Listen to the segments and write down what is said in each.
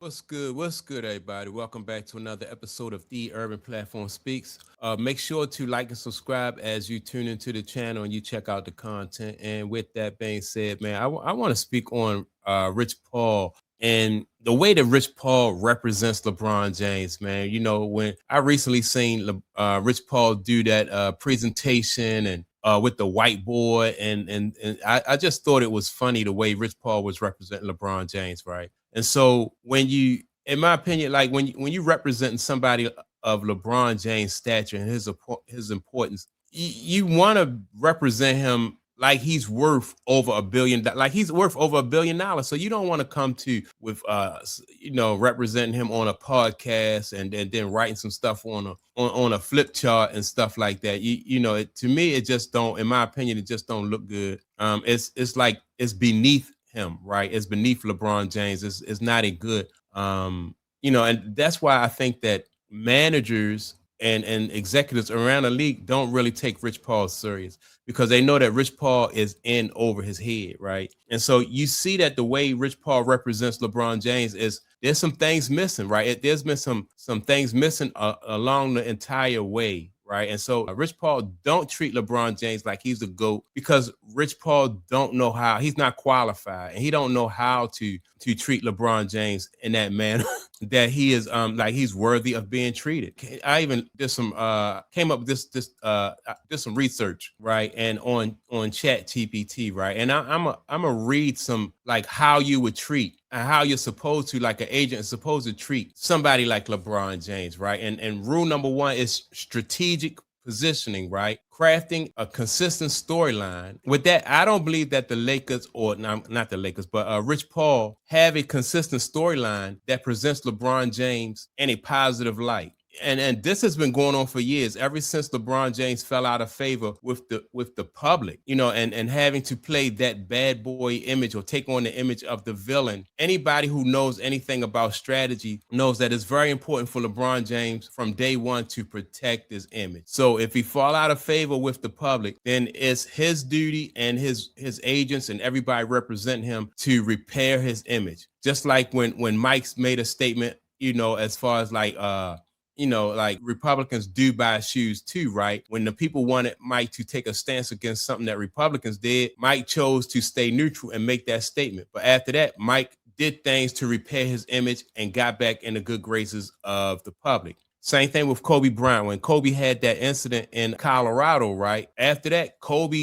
What's good? What's good, everybody? Welcome back to another episode of The Urban Platform Speaks. Make sure to like and subscribe as you tune into the channel and you check out the content. And with that being said, man, I want to speak on Rich Paul and the way that Rich Paul represents LeBron James, man. You know, when I recently seen Rich Paul do that presentation and with the whiteboard, and I just thought it was funny the way Rich Paul was representing LeBron James, right? And so when you, in my opinion, like when you representing somebody of LeBron James' stature and his importance, you want to represent him like he's worth over like he's worth over $1 billion. So you don't want to come to with representing him on a podcast and then writing some stuff on a flip chart and stuff like that. To me, it just don't, in my opinion, it just don't look good. It's like it's beneath him, right? It's beneath LeBron James. It's not a good, and that's why I think that managers and executives around the league don't really take Rich Paul serious because they know that Rich Paul is in over his head, right? And so you see that the way Rich Paul represents LeBron James is there's some things missing, right? There's been some things missing along the entire way, right? And so Rich Paul don't treat LeBron James like he's the GOAT because Rich Paul don't know how, he's not qualified and he don't know how to treat LeBron James in that manner that he is like he's worthy of being treated. I even did some came up with did some research, right? And on Chat GPT, right? And I'm a read some like how you would treat and how you're supposed to, like an agent is supposed to treat somebody like LeBron James, right? And rule number one is strategic positioning, right? Crafting a consistent storyline. With that, I don't believe that the Lakers, or no, not the Lakers, but Rich Paul have a consistent storyline that presents LeBron James in a positive light. And this has been going on for years, ever since LeBron James fell out of favor with the public, and having to play that bad boy image or take on the image of the villain. Anybody who knows anything about strategy knows that it's very important for LeBron James from day one to protect his image. So if he fall out of favor with the public, then it's his duty and his agents and everybody representing him to repair his image. Just like when Mike's made a statement, as far as like Republicans do buy shoes too, right? When the people wanted Mike to take a stance against something that Republicans did, Mike chose to stay neutral and make that statement. But after that, Mike did things to repair his image and got back in the good graces of the public. Same thing with Kobe Bryant. When Kobe had that incident in Colorado, right? After that, Kobe,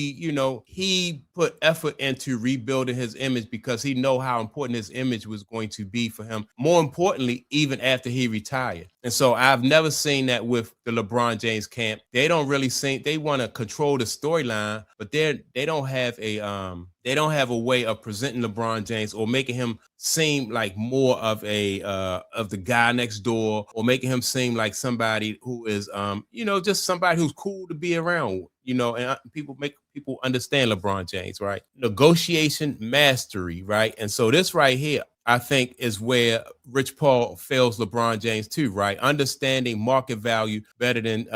he put effort into rebuilding his image because he know how important his image was going to be for him. More importantly, even after he retired. And so I've never seen that with the LeBron James camp. They don't really think they want to control the storyline, but they don't have a way of presenting LeBron James or making him seem like more of the guy next door, or making him seem like somebody who is just somebody who's cool to be around, and people understand LeBron James, right? Negotiation mastery, right? And so this right here, I think, is where Rich Paul fails LeBron James too, right? Understanding market value better than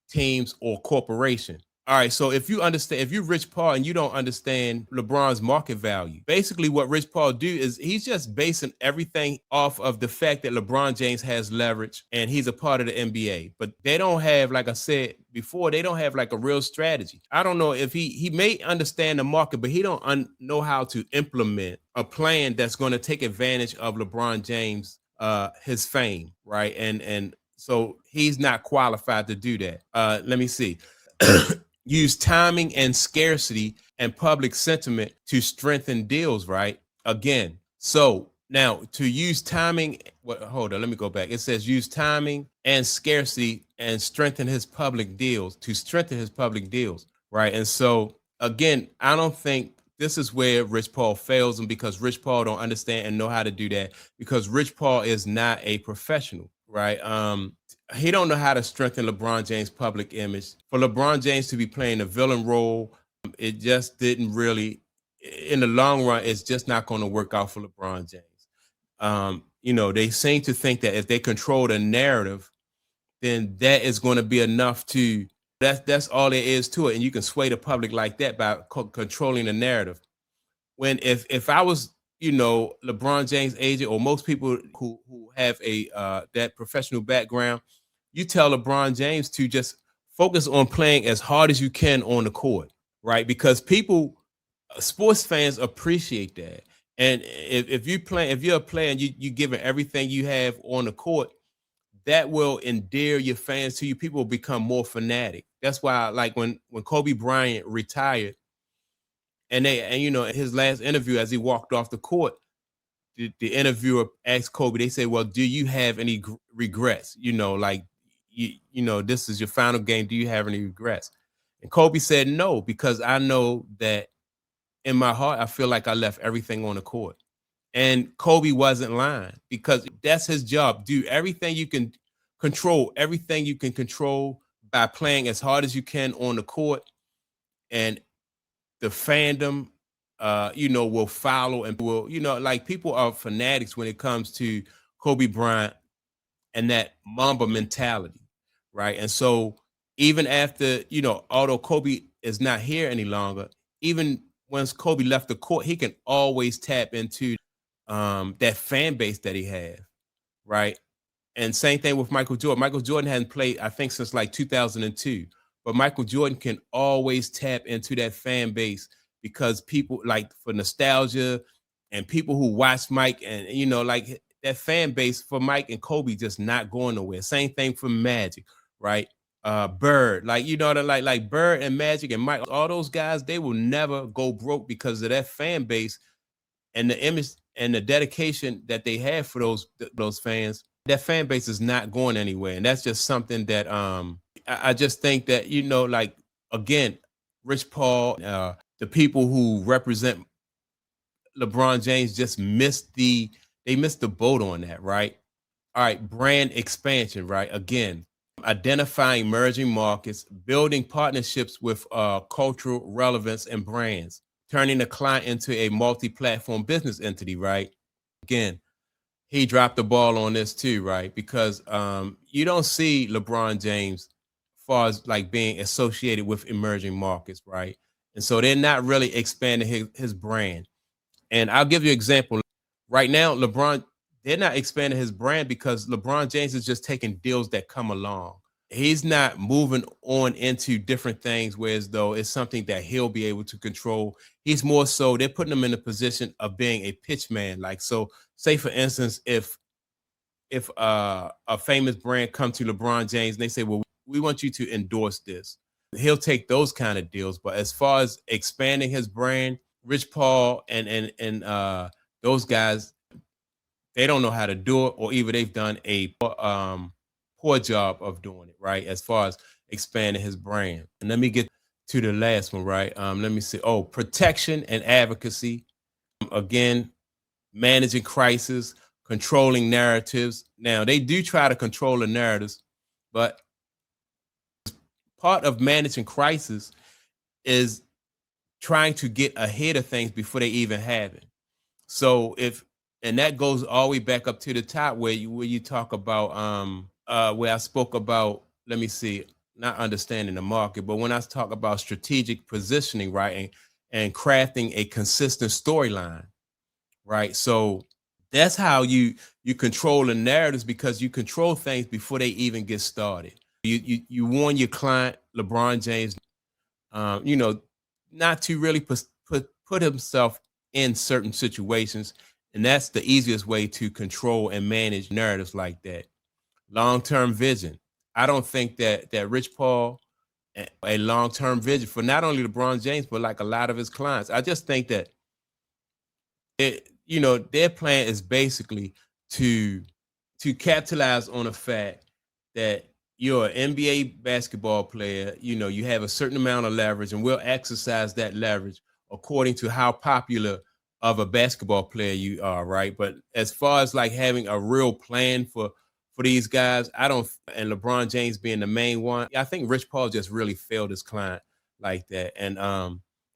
teams or corporation. All right, so if you're Rich Paul and you don't understand LeBron's market value, basically what Rich Paul do is he's just basing everything off of the fact that LeBron James has leverage and he's a part of the NBA. But they don't have, like I said before, they don't have like a real strategy. I don't know if he may understand the market, but he don't know how to implement a plan that's going to take advantage of LeBron James, his fame, right? And so he's not qualified to do that. Let me see. Use timing and scarcity and public sentiment to strengthen deals, right? Again, so now to use timing, hold on, let me go back. It says use timing and scarcity and strengthen his public deals, to strengthen his public deals, right? And so again, I don't think this is where Rich Paul fails him, because Rich Paul don't understand and know how to do that, because Rich Paul is not a professional, right? He don't know how to strengthen LeBron James' public image. For LeBron James to be playing a villain role, it just didn't really, in the long run, it's just not going to work out for LeBron James. They seem to think that if they control the narrative, then that is going to be enough to, that's all there is to it. And you can sway the public like that by controlling the narrative. When if I was LeBron James agent or most people who have a that professional background, you tell LeBron James to just focus on playing as hard as you can on the court, right? Because people, sports fans appreciate that. And if you're a player and you giving everything you have on the court, that will endear your fans to you. People will become more fanatic. That's why, like when Kobe Bryant retired, and in his last interview as he walked off the court, the interviewer asked Kobe, they said, well, do you have any regrets? Like, this is your final game. Do you have any regrets? And Kobe said, no, because I know that in my heart, I feel like I left everything on the court. And Kobe wasn't lying, because that's his job. Do everything you can control by playing as hard as you can on the court. And the fandom will follow, and will, like, people are fanatics when it comes to Kobe Bryant and that Mamba mentality, right? And so even after, although Kobe is not here any longer, even once Kobe left the court, he can always tap into that fan base that he has, right? And same thing with Michael Jordan. Michael Jordan hadn't played, I think, since like 2002. But Michael Jordan can always tap into that fan base, because people, like, for nostalgia, and people who watch Mike, and like, that fan base for Mike and Kobe just not going nowhere. Same thing for Magic, right? Bird, like, like Bird and Magic and Mike, all those guys, they will never go broke because of that fan base and the image and the dedication that they have for those fans. That fan base is not going anywhere, and that's just something that I just think that, like, again, Rich Paul, the people who represent LeBron James just missed the boat on that, right? All right, brand expansion, right? Again, identifying emerging markets, building partnerships with cultural relevance and brands, turning the client into a multi-platform business entity, right? Again, he dropped the ball on this too, right? Because you don't see LeBron James far as like being associated with emerging markets, right? And so they're not really expanding his brand. And I'll give you an example. Right now, they're not expanding his brand because LeBron James is just taking deals that come along. He's not moving on into different things, whereas though it's something that he'll be able to control. He's more so, they're putting him in a position of being a pitch man. Like, so say for instance, if a famous brand come to LeBron James and they say, well, we want you to endorse this, he'll take those kind of deals. But as far as expanding his brand, Rich Paul and those guys, they don't know how to do it, or either they've done a poor job of doing it, right? As far as expanding his brand. And let me get to the last one, right? Let me see. Oh, protection and advocacy. Again, managing crisis, controlling narratives. Now, they do try to control the narratives, but part of managing crisis is trying to get ahead of things before they even happen. So and that goes all the way back up to the top where you talk about where I spoke about, let me see, not understanding the market, but when I talk about strategic positioning, right, and crafting a consistent storyline, right? So that's how you control the narratives, because you control things before they even get started. You warn your client, LeBron James, you know, not to really put himself in certain situations. And that's the easiest way to control and manage narratives like that. Long-term vision. I don't think that Rich Paul, a long-term vision for not only LeBron James, but like a lot of his clients. I just think that their plan is basically to capitalize on the fact that you're an NBA basketball player. You have a certain amount of leverage, and we'll exercise that leverage according to how popular of a basketball player you are, right? But as far as like having a real plan for these guys, I don't. And LeBron James being the main one, I think Rich Paul just really failed his client like that, and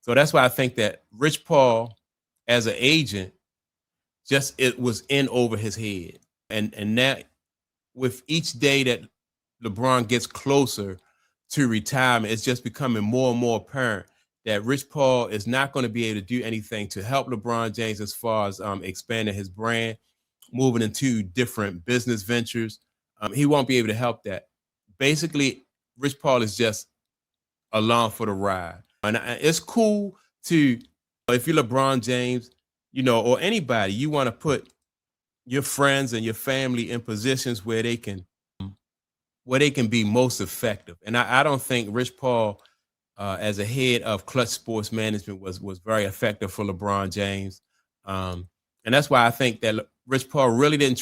so that's why I think that Rich Paul, as an agent, just it was in over his head, and that with each day that LeBron gets closer to retirement, it's just becoming more and more apparent that Rich Paul is not going to be able to do anything to help LeBron James as far as expanding his brand, moving into different business ventures. He won't be able to help that. Basically, Rich Paul is just along for the ride. And it's cool to, if you're LeBron James, or anybody, you want to put your friends and your family in positions where they can be most effective. And I don't think Rich Paul, as a head of Clutch Sports Management, was very effective for LeBron James. And that's why I think that Rich Paul really didn't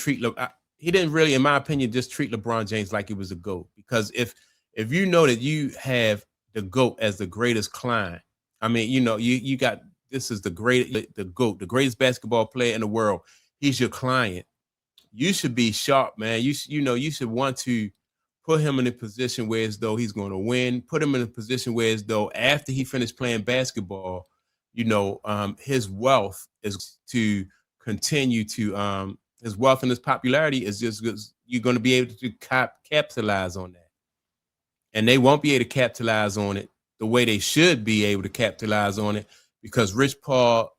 he didn't really, in my opinion, just treat LeBron James like he was a GOAT. Because if you know that you have the GOAT as the greatest client, I mean, you got, this is the GOAT, the greatest basketball player in the world. He's your client. You should be sharp, man. You should want to put him in a position where as though he's going to win, put him in a position where as though after he finished playing basketball, his wealth is to continue to, his wealth and his popularity is just, you're going to be able to capitalize on that. And they won't be able to capitalize on it the way they should be able to capitalize on it, because Rich Paul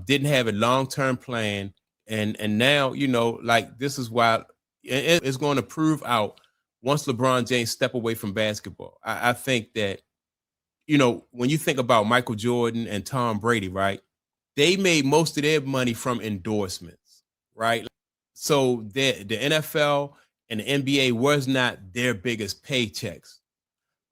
didn't have a long-term plan. And now, like, this is why it's going to prove out once LeBron James step away from basketball. I think that, when you think about Michael Jordan and Tom Brady, right? They made most of their money from endorsements, right? So the NFL and the NBA was not their biggest paychecks.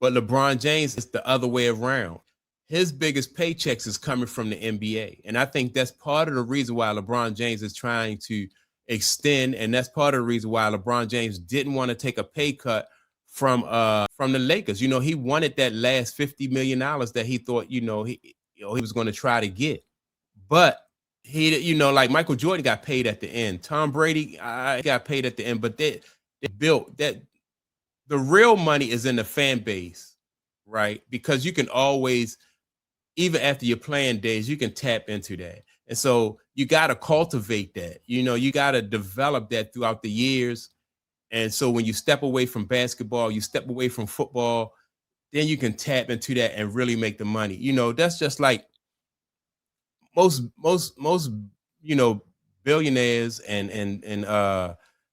But LeBron James is the other way around. His biggest paychecks is coming from the NBA. And I think that's part of the reason why LeBron James is trying to extend. And that's part of the reason why LeBron James didn't want to take a pay cut from the Lakers. He wanted that last $50 million that he thought, he was going to try to get. But he, like Michael Jordan got paid at the end. Tom Brady got paid at the end. But they built that. The real money is in the fan base, right? Because you can always, even after your playing days, you can tap into that. And so you got to cultivate that. You got to develop that throughout the years. And so when you step away from basketball, you step away from football, then you can tap into that and really make the money. That's just like most billionaires and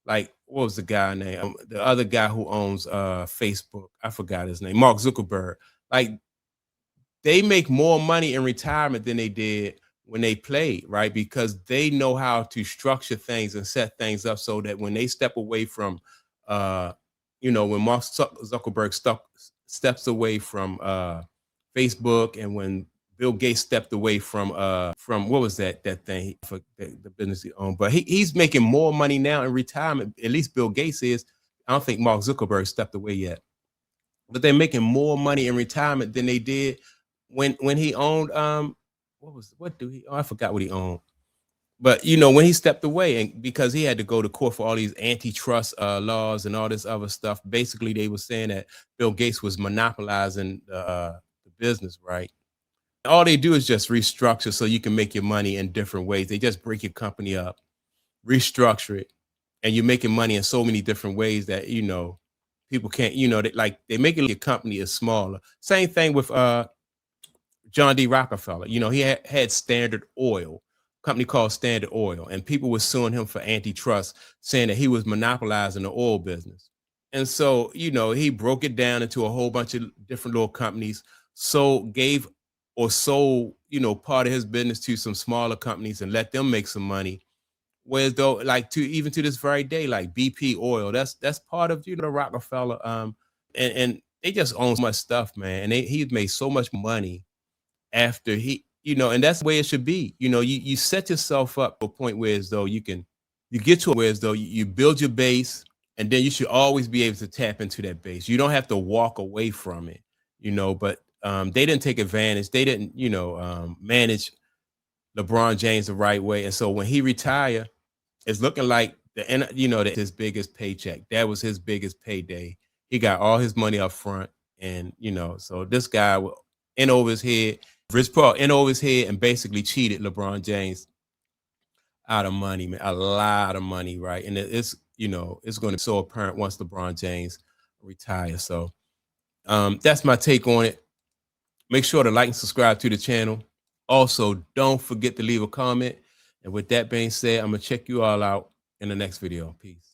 like, what was the guy name? The other guy who owns Facebook, I forgot his name, Mark Zuckerberg. Like, they make more money in retirement than they did when they played, right? Because they know how to structure things and set things up so that when they step away from, when Mark Zuckerberg steps away from Facebook, and when Bill Gates stepped away from what was that thing for the business he owned, but he's making more money now in retirement. At least Bill Gates is. I don't think Mark Zuckerberg stepped away yet, but they're making more money in retirement than they did when he owned I forgot what he owned. But when he stepped away, and because he had to go to court for all these antitrust laws and all this other stuff, basically they were saying that Bill Gates was monopolizing the business, right? All they do is just restructure so you can make your money in different ways. They just break your company up, restructure it, and you're making money in so many different ways that people can't. They make your company is smaller. Same thing with John D. Rockefeller. He had Standard Oil, a company called Standard Oil, and people were suing him for antitrust, saying that he was monopolizing the oil business. And so he broke it down into a whole bunch of different little companies. Sold part of his business to some smaller companies and let them make some money. Whereas though, like, even to this very day, like BP Oil, that's part of the Rockefeller. And they just own so much stuff, man. And he's made so much money after and that's the way it should be. You set yourself up to a point where as though you get to where as though you build your base, and then you should always be able to tap into that base. You don't have to walk away from it, but they didn't take advantage. They didn't, manage LeBron James the right way. And so when he retired, it's looking like that's his biggest paycheck. That was his biggest payday. He got all his money up front. And, so this guy in over his head, Rich Paul in over his head, and basically cheated LeBron James out of money, man, a lot of money, right? And it's going to be so apparent once LeBron James retires. So that's my take on it. Make sure to like and subscribe to the channel. Also, don't forget to leave a comment. And with that being said, I'm going to check you all out in the next video. Peace.